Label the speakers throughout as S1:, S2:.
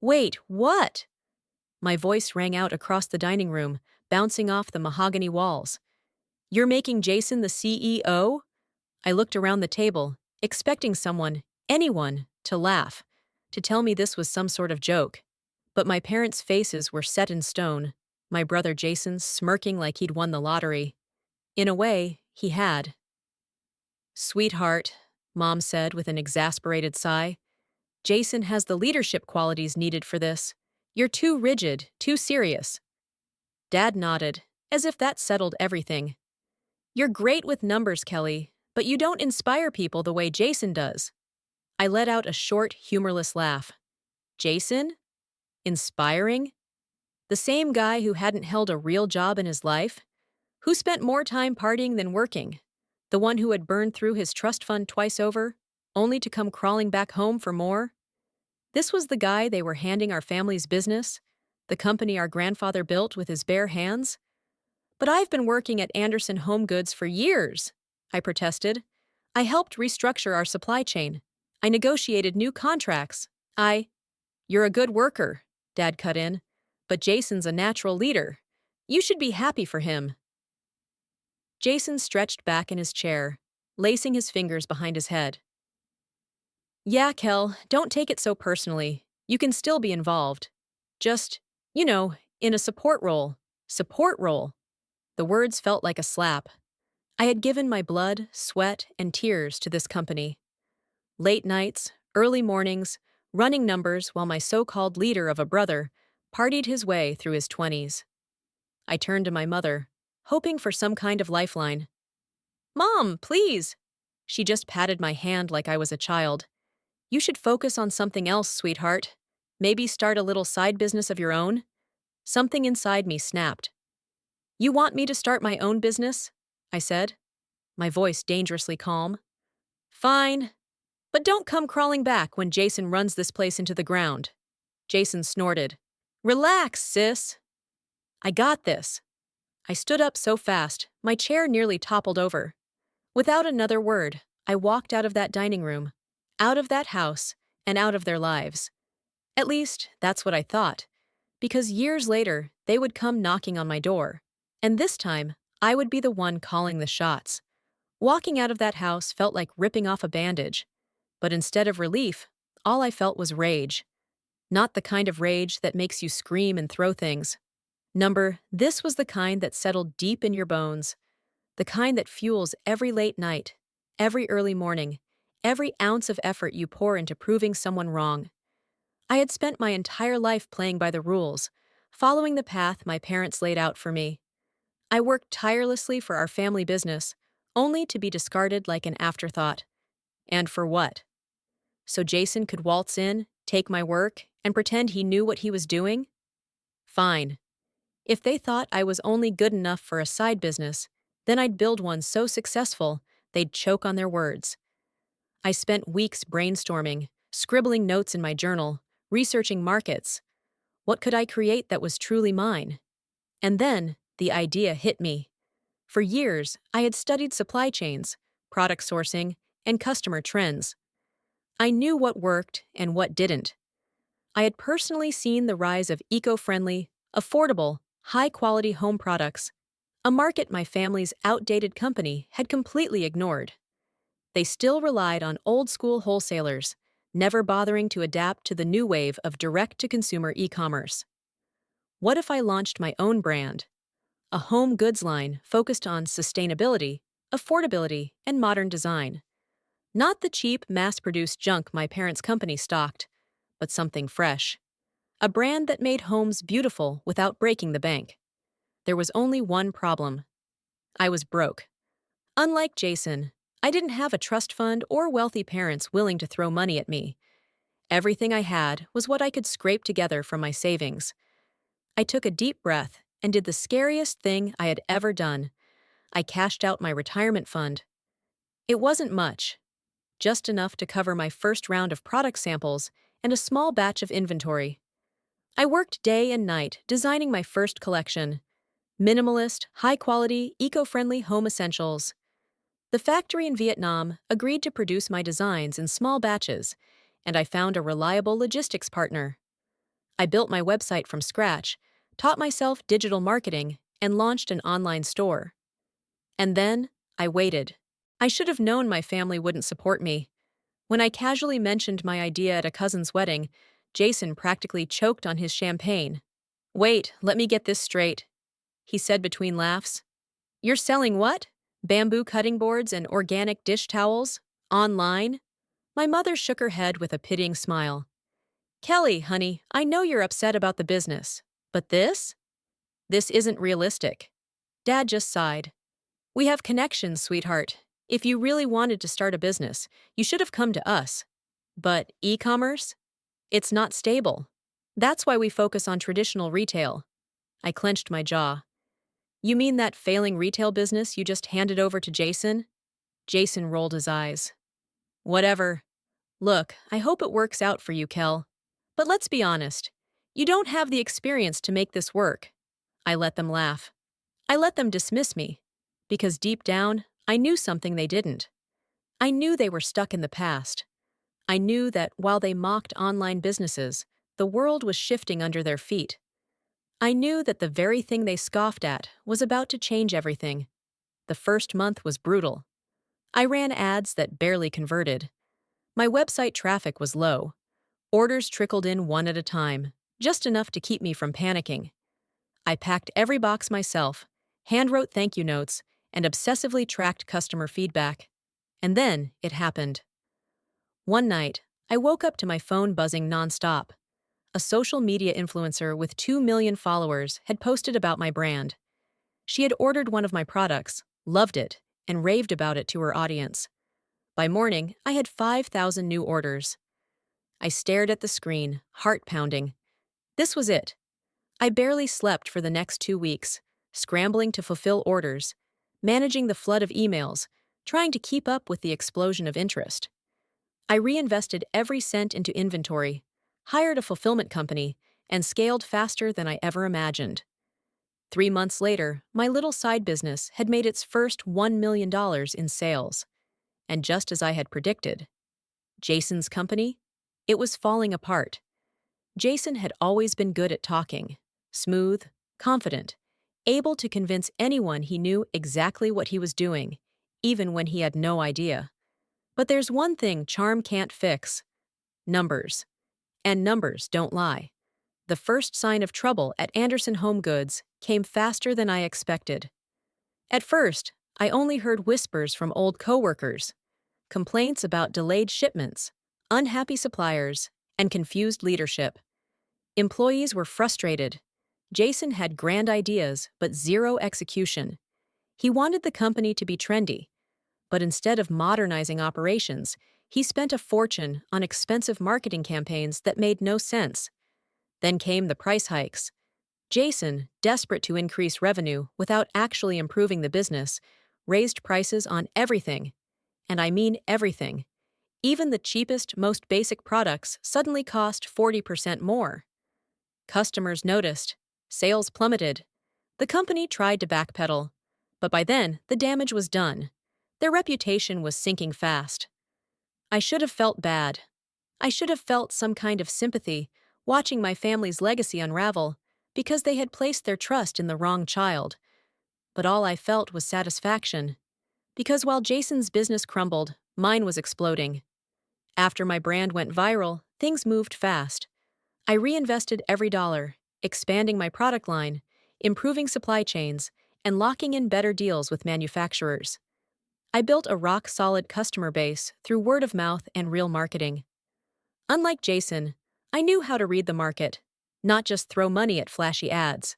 S1: Wait, what? My voice rang out across the dining room, bouncing off the mahogany walls. You're making Jason the CEO? I looked around the table, expecting someone, anyone, to laugh, to tell me this was some sort of joke. But my parents' faces were set in stone, my brother Jason smirking like he'd won the lottery. In a way, he had. Sweetheart, Mom said with an exasperated sigh, Jason has the leadership qualities needed for this. You're too rigid, too serious. Dad nodded, as if that settled everything. You're great with numbers, Kelly, but you don't inspire people the way Jason does. I let out a short, humorless laugh. Jason? Inspiring? The same guy who hadn't held a real job in his life? Who spent more time partying than working? The one who had burned through his trust fund twice over, only to come crawling back home for more? This was the guy they were handing our family's business, the company our grandfather built with his bare hands? But I've been working at Anderson Home Goods for years, I protested. I helped restructure our supply chain. I negotiated new contracts. You're a good worker, Dad cut in, but Jason's a natural leader. You should be happy for him. Jason stretched back in his chair, lacing his fingers behind his head. Yeah, Kel, don't take it so personally. You can still be involved. Just, in a support role. Support role. The words felt like a slap. I had given my blood, sweat, and tears to this company. Late nights, early mornings, running numbers while my so-called leader of a brother partied his way through his 20s. I turned to my mother, hoping for some kind of lifeline. Mom, please! She just patted my hand like I was a child. You should focus on something else, sweetheart. Maybe start a little side business of your own? Something inside me snapped. You want me to start my own business? I said, my voice dangerously calm. Fine. But don't come crawling back when Jason runs this place into the ground. Jason snorted. Relax, sis. I got this. I stood up so fast, my chair nearly toppled over. Without another word, I walked out of that dining room, out of that house, and out of their lives. At least, that's what I thought, because years later, they would come knocking on my door, and this time, I would be the one calling the shots. Walking out of that house felt like ripping off a bandage, but instead of relief, all I felt was rage. Not the kind of rage that makes you scream and throw things. This was the kind that settled deep in your bones, the kind that fuels every late night, every early morning, every ounce of effort you pour into proving someone wrong. I had spent my entire life playing by the rules, following the path my parents laid out for me. I worked tirelessly for our family business, only to be discarded like an afterthought. And for what? So Jason could waltz in, take my work, and pretend he knew what he was doing? Fine. If they thought I was only good enough for a side business, then I'd build one so successful they'd choke on their words. I spent weeks brainstorming, scribbling notes in my journal, researching markets. What could I create that was truly mine? And then, the idea hit me. For years, I had studied supply chains, product sourcing, and customer trends. I knew what worked and what didn't. I had personally seen the rise of eco-friendly, affordable, high-quality home products, a market my family's outdated company had completely ignored. They still relied on old-school wholesalers, never bothering to adapt to the new wave of direct-to-consumer e-commerce. What if I launched my own brand? A home goods line focused on sustainability, affordability, and modern design. Not the cheap, mass-produced junk my parents' company stocked, but something fresh. A brand that made homes beautiful without breaking the bank. There was only one problem. I was broke. Unlike Jason, I didn't have a trust fund or wealthy parents willing to throw money at me. Everything I had was what I could scrape together from my savings. I took a deep breath and did the scariest thing I had ever done. I cashed out my retirement fund. It wasn't much, just enough to cover my first round of product samples and a small batch of inventory. I worked day and night designing my first collection. Minimalist, high-quality, eco-friendly home essentials. The factory in Vietnam agreed to produce my designs in small batches, and I found a reliable logistics partner. I built my website from scratch, taught myself digital marketing, and launched an online store. And then, I waited. I should have known my family wouldn't support me. When I casually mentioned my idea at a cousin's wedding, Jason practically choked on his champagne. "Wait, let me get this straight," he said between laughs. "You're selling what? Bamboo cutting boards and organic dish towels? Online?" My mother shook her head with a pitying smile. "Kelly, honey, I know you're upset about the business. But this? This isn't realistic." Dad just sighed. "We have connections, sweetheart. If you really wanted to start a business, you should have come to us. But e-commerce? It's not stable. That's why we focus on traditional retail." I clenched my jaw. "You mean that failing retail business you just handed over to Jason?" Jason rolled his eyes. "Whatever. Look, I hope it works out for you, Kel. But let's be honest. You don't have the experience to make this work." I let them laugh. I let them dismiss me. Because deep down, I knew something they didn't. I knew they were stuck in the past. I knew that while they mocked online businesses, the world was shifting under their feet. I knew that the very thing they scoffed at was about to change everything. The first month was brutal. I ran ads that barely converted. My website traffic was low. Orders trickled in one at a time, just enough to keep me from panicking. I packed every box myself, handwrote thank you notes, and obsessively tracked customer feedback. And then it happened. One night, I woke up to my phone buzzing nonstop. A social media influencer with 2 million followers had posted about my brand. She had ordered one of my products, loved it, and raved about it to her audience. By morning, I had 5,000 new orders. I stared at the screen, heart pounding. This was it. I barely slept for the next 2 weeks, scrambling to fulfill orders, managing the flood of emails, trying to keep up with the explosion of interest. I reinvested every cent into inventory, hired a fulfillment company, and scaled faster than I ever imagined. 3 months later, my little side business had made its first $1 million in sales. And just as I had predicted, Jason's company? It was falling apart. Jason had always been good at talking, smooth, confident, able to convince anyone he knew exactly what he was doing, even when he had no idea. But there's one thing charm can't fix: numbers. And numbers don't lie. The first sign of trouble at Anderson Home Goods came faster than I expected. At first, I only heard whispers from old coworkers, complaints about delayed shipments, unhappy suppliers, and confused leadership. Employees were frustrated. Jason had grand ideas, but zero execution. He wanted the company to be trendy, but instead of modernizing operations, he spent a fortune on expensive marketing campaigns that made no sense. Then came the price hikes. Jason, desperate to increase revenue without actually improving the business, raised prices on everything. And I mean everything. Even the cheapest, most basic products suddenly cost 40% more. Customers noticed. Sales plummeted. The company tried to backpedal. But by then, the damage was done. Their reputation was sinking fast. I should have felt bad. I should have felt some kind of sympathy, watching my family's legacy unravel, because they had placed their trust in the wrong child. But all I felt was satisfaction. Because while Jason's business crumbled, mine was exploding. After my brand went viral, things moved fast. I reinvested every dollar, expanding my product line, improving supply chains, and locking in better deals with manufacturers. I built a rock-solid customer base through word of mouth and real marketing. Unlike Jason, I knew how to read the market, not just throw money at flashy ads.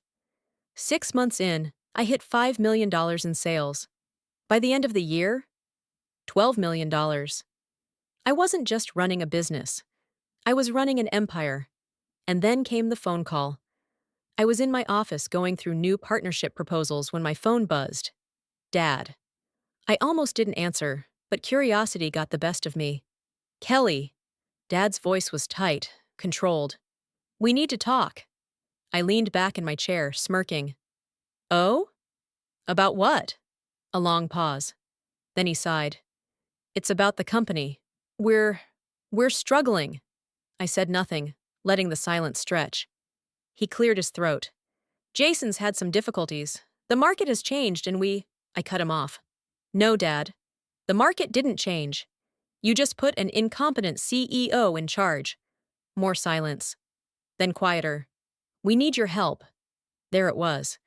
S1: 6 months in, I hit $5 million in sales. By the end of the year, $12 million. I wasn't just running a business. I was running an empire. And then came the phone call. I was in my office going through new partnership proposals when my phone buzzed. Dad. I almost didn't answer, but curiosity got the best of me. "Kelly." Dad's voice was tight, controlled. "We need to talk." I leaned back in my chair, smirking. "Oh? About what?" A long pause. Then he sighed. "It's about the company. We're struggling." I said nothing, letting the silence stretch. He cleared his throat. Jason's had some difficulties. The market has changed and I cut him off. No, Dad. The market didn't change. You just put an incompetent CEO in charge. More silence. Then quieter. We need your help. There it was.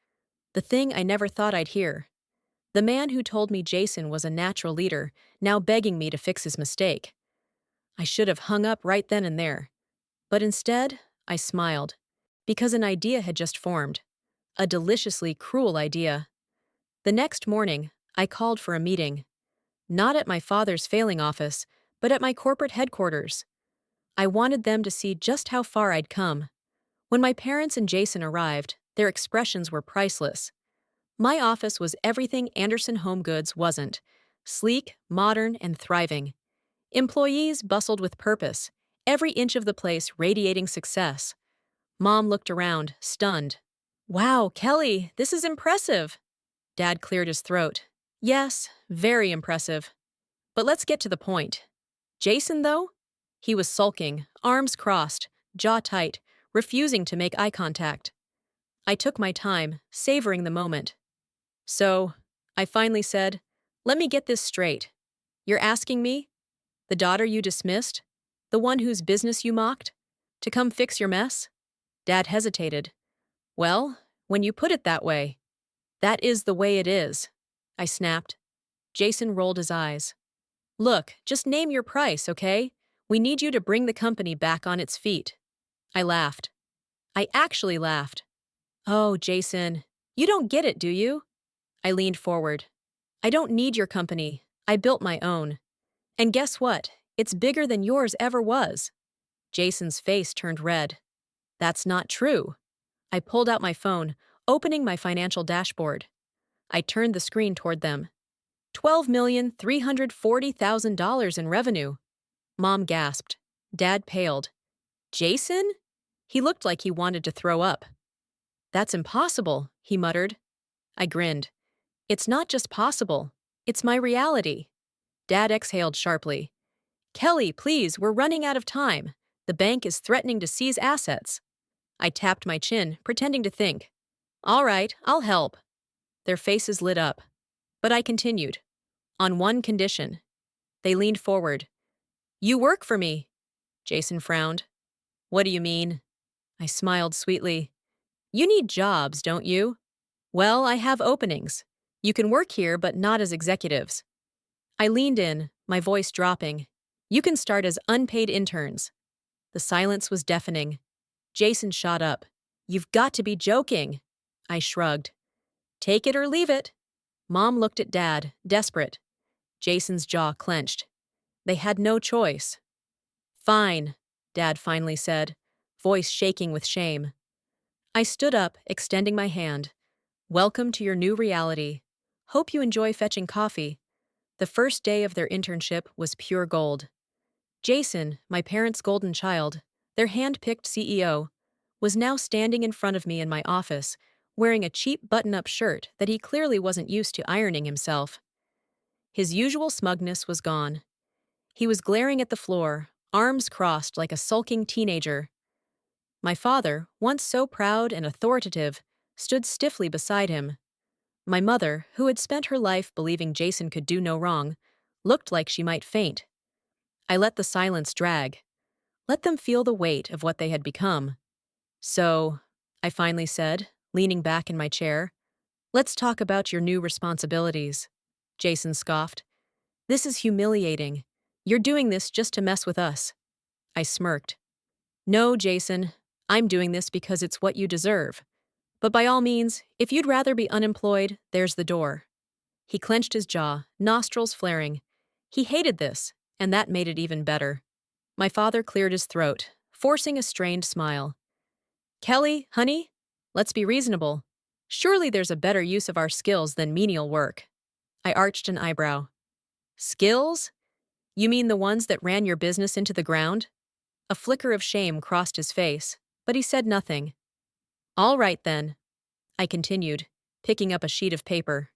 S1: The thing I never thought I'd hear. The man who told me Jason was a natural leader, now begging me to fix his mistake. I should have hung up right then and there. But instead, I smiled. Because an idea had just formed. A deliciously cruel idea. The next morning, I called for a meeting. Not at my father's failing office, but at my corporate headquarters. I wanted them to see just how far I'd come. When my parents and Jason arrived, their expressions were priceless. My office was everything Anderson Home Goods wasn't: sleek, modern, and thriving. Employees bustled with purpose, every inch of the place radiating success. Mom looked around, stunned. Wow, Kelly, this is impressive. Dad cleared his throat. Yes, very impressive. But let's get to the point. Jason, though? He was sulking, arms crossed, jaw tight, refusing to make eye contact. I took my time, savoring the moment. So, I finally said, let me get this straight. You're asking me, the daughter you dismissed, the one whose business you mocked, to come fix your mess? Dad hesitated. Well, when you put it that way, that is the way it is, I snapped. Jason rolled his eyes. Look, just name your price, okay? We need you to bring the company back on its feet. I laughed. I actually laughed. Oh, Jason, you don't get it, do you? I leaned forward. I don't need your company. I built my own. And guess what? It's bigger than yours ever was. Jason's face turned red. That's not true. I pulled out my phone, opening my financial dashboard. I turned the screen toward them. $12,340,000 in revenue. Mom gasped. Dad paled. Jason? He looked like he wanted to throw up. That's impossible, he muttered. I grinned. It's not just possible. It's my reality. Dad exhaled sharply. Kelly, please, we're running out of time. The bank is threatening to seize assets. I tapped my chin, pretending to think. All right, I'll help. Their faces lit up. But I continued. On one condition. They leaned forward. You work for me. Jason frowned. What do you mean? I smiled sweetly. You need jobs, don't you? Well, I have openings. You can work here, but not as executives. I leaned in, my voice dropping. You can start as unpaid interns. The silence was deafening. Jason shot up. You've got to be joking. I shrugged. Take it or leave it. Mom looked at Dad, desperate. Jason's jaw clenched. They had no choice. Fine, Dad finally said, voice shaking with shame. I stood up, extending my hand. Welcome to your new reality. Hope you enjoy fetching coffee. The first day of their internship was pure gold. Jason, my parents' golden child, their hand-picked CEO, was now standing in front of me in my office, wearing a cheap button-up shirt that he clearly wasn't used to ironing himself. His usual smugness was gone. He was glaring at the floor, arms crossed like a sulking teenager. My father, once so proud and authoritative, stood stiffly beside him. My mother, who had spent her life believing Jason could do no wrong, looked like she might faint. I let the silence drag. Let them feel the weight of what they had become. So, I finally said, leaning back in my chair, let's talk about your new responsibilities. Jason scoffed. This is humiliating. You're doing this just to mess with us. I smirked. No, Jason, I'm doing this because it's what you deserve. But by all means, if you'd rather be unemployed, there's the door. He clenched his jaw, nostrils flaring. He hated this, and that made it even better. My father cleared his throat, forcing a strained smile. Kelly, honey, let's be reasonable. Surely there's a better use of our skills than menial work. I arched an eyebrow. Skills? You mean the ones that ran your business into the ground? A flicker of shame crossed his face, but he said nothing. All right, then, I continued, picking up a sheet of paper.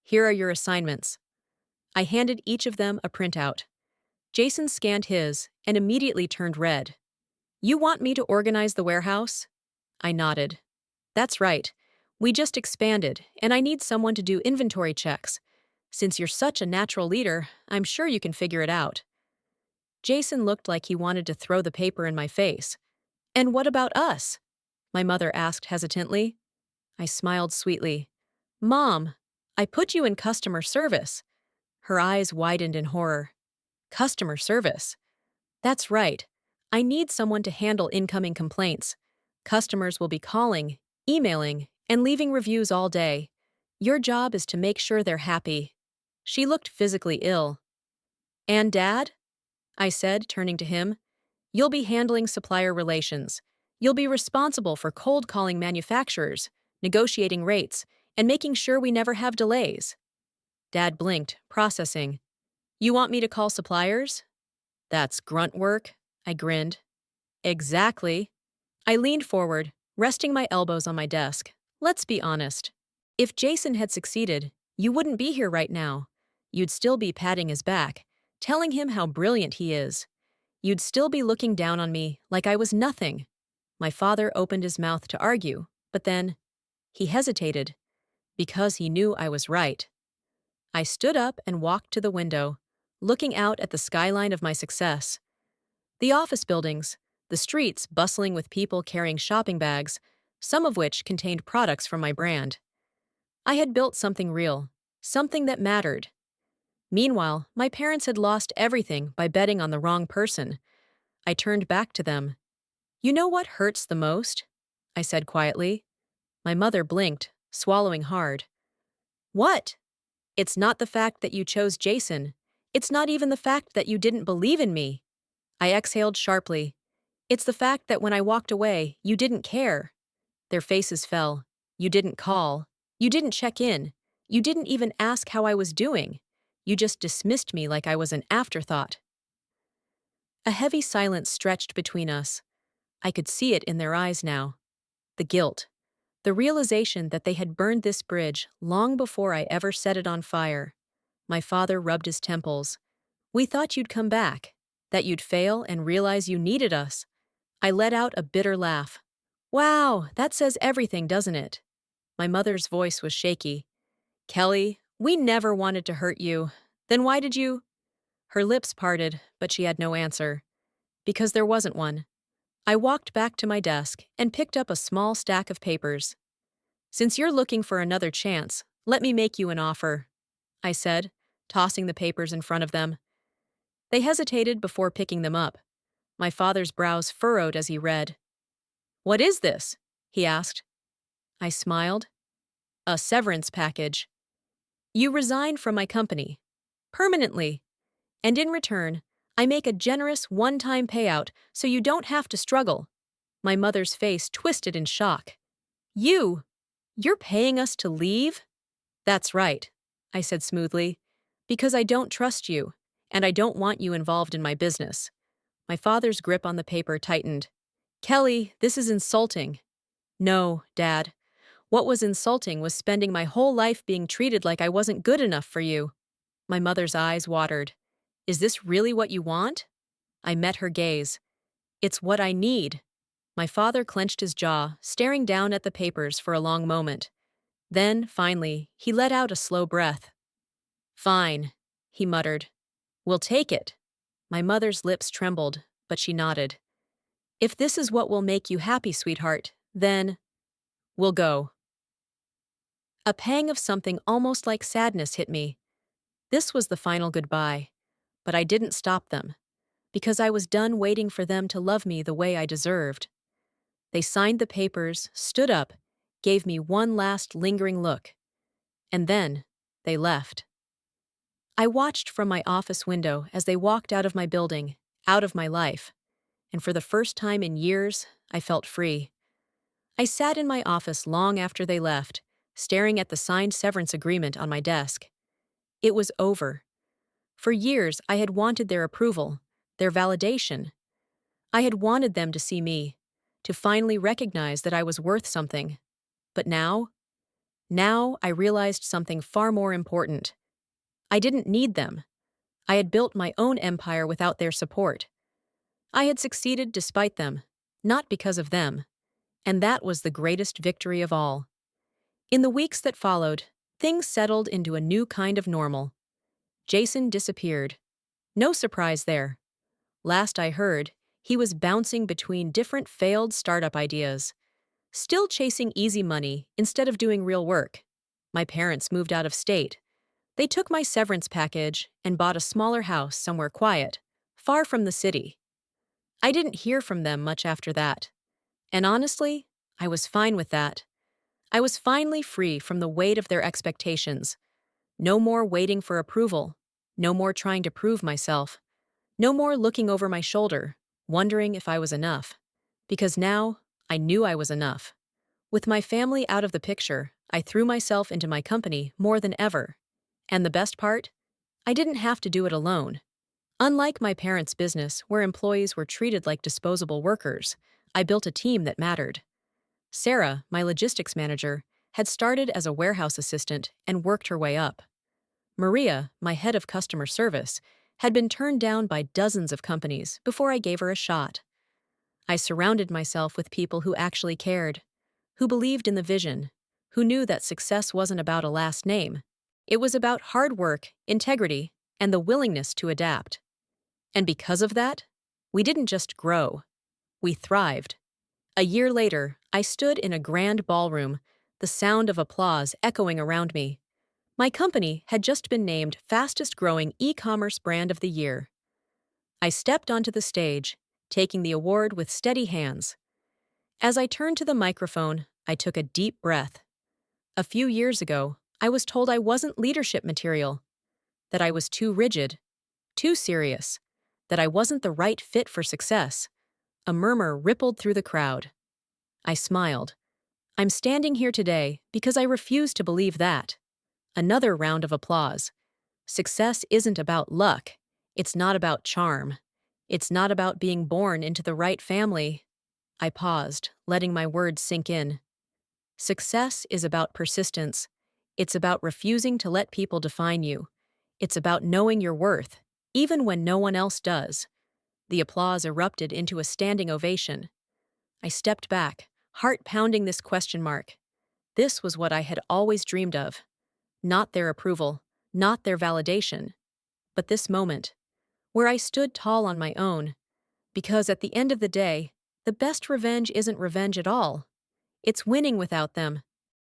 S1: Here are your assignments. I handed each of them a printout. Jason scanned his and immediately turned red. You want me to organize the warehouse? I nodded. That's right. We just expanded, and I need someone to do inventory checks. Since you're such a natural leader, I'm sure you can figure it out. Jason looked like he wanted to throw the paper in my face. And what about us? My mother asked hesitantly. I smiled sweetly. Mom, I put you in customer service. Her eyes widened in horror. Customer service? That's right. I need someone to handle incoming complaints. Customers will be calling, emailing, and leaving reviews all day. Your job is to make sure they're happy. She looked physically ill. And Dad? I said, turning to him. You'll be handling supplier relations. You'll be responsible for cold calling manufacturers, negotiating rates, and making sure we never have delays. Dad blinked, processing. You want me to call suppliers? That's grunt work, I grinned. Exactly. I leaned forward, resting my elbows on my desk. Let's be honest. If Jason had succeeded, you wouldn't be here right now. You'd still be patting his back, telling him how brilliant he is. You'd still be looking down on me like I was nothing. My father opened his mouth to argue, but then he hesitated because he knew I was right. I stood up and walked to the window, looking out at the skyline of my success. The office buildings, the streets bustling with people carrying shopping bags, some of which contained products from my brand. I had built something real, something that mattered. Meanwhile, my parents had lost everything by betting on the wrong person. I turned back to them. You know what hurts the most? I said quietly. My mother blinked, swallowing hard. What? It's not the fact that you chose Jason. It's not even the fact that you didn't believe in me. I exhaled sharply. It's the fact that when I walked away, you didn't care. Their faces fell. You didn't call. You didn't check in. You didn't even ask how I was doing. You just dismissed me like I was an afterthought. A heavy silence stretched between us. I could see it in their eyes now. The guilt. The realization that they had burned this bridge long before I ever set it on fire. My father rubbed his temples. We thought you'd come back, that you'd fail and realize you needed us. I let out a bitter laugh. Wow, that says everything, doesn't it? My mother's voice was shaky. Kelly, we never wanted to hurt you. Then why did you? Her lips parted, but she had no answer. Because there wasn't one. I walked back to my desk and picked up a small stack of papers. Since you're looking for another chance, let me make you an offer, I said, tossing the papers in front of them. They hesitated before picking them up. My father's brows furrowed as he read. What is this? He asked. I smiled. A severance package. You resign from my company. Permanently. And in return, I make a generous one-time payout so you don't have to struggle. My mother's face twisted in shock. You're paying us to leave? That's right, I said smoothly. Because I don't trust you, and I don't want you involved in my business. My father's grip on the paper tightened. Kelly, this is insulting. No, Dad. What was insulting was spending my whole life being treated like I wasn't good enough for you. My mother's eyes watered. Is this really what you want? I met her gaze. It's what I need. My father clenched his jaw, staring down at the papers for a long moment. Then, finally, he let out a slow breath. Fine, he muttered. We'll take it. My mother's lips trembled, but she nodded. If this is what will make you happy, sweetheart, then we'll go. A pang of something almost like sadness hit me. This was the final goodbye, but I didn't stop them, because I was done waiting for them to love me the way I deserved. They signed the papers, stood up, gave me one last lingering look, and then they left. I watched from my office window as they walked out of my building, out of my life, and for the first time in years, I felt free. I sat in my office long after they left, staring at the signed severance agreement on my desk. It was over. For years, I had wanted their approval, their validation. I had wanted them to see me, to finally recognize that I was worth something. But now I realized something far more important. I didn't need them. I had built my own empire without their support. I had succeeded despite them, not because of them. And that was the greatest victory of all. In the weeks that followed, things settled into a new kind of normal. Jason disappeared. No surprise there. Last I heard, he was bouncing between different failed startup ideas, still chasing easy money instead of doing real work. My parents moved out of state. They took my severance package and bought a smaller house somewhere quiet, far from the city. I didn't hear from them much after that. And honestly, I was fine with that. I was finally free from the weight of their expectations. No more waiting for approval. No more trying to prove myself. No more looking over my shoulder, wondering if I was enough. Because now, I knew I was enough. With my family out of the picture, I threw myself into my company more than ever. And the best part? I didn't have to do it alone. Unlike my parents' business, where employees were treated like disposable workers, I built a team that mattered. Sarah, my logistics manager, had started as a warehouse assistant and worked her way up. Maria, my head of customer service, had been turned down by dozens of companies before I gave her a shot. I surrounded myself with people who actually cared, who believed in the vision, who knew that success wasn't about a last name. It was about hard work, integrity, and the willingness to adapt. And because of that, we didn't just grow, we thrived. A year later, I stood in a grand ballroom, the sound of applause echoing around me. My company had just been named fastest-growing e-commerce brand of the year. I stepped onto the stage, taking the award with steady hands. As I turned to the microphone, I took a deep breath. A few years ago, I was told I wasn't leadership material, that I was too rigid, too serious, that I wasn't the right fit for success. A murmur rippled through the crowd. I smiled. I'm standing here today because I refuse to believe that. Another round of applause. Success isn't about luck. It's not about charm. It's not about being born into the right family. I paused, letting my words sink in. Success is about persistence. It's about refusing to let people define you. It's about knowing your worth, even when no one else does. The applause erupted into a standing ovation. I stepped back, heart pounding this question mark. This was what I had always dreamed of. Not their approval, not their validation, but this moment, where I stood tall on my own. Because at the end of the day, the best revenge isn't revenge at all. It's winning without them,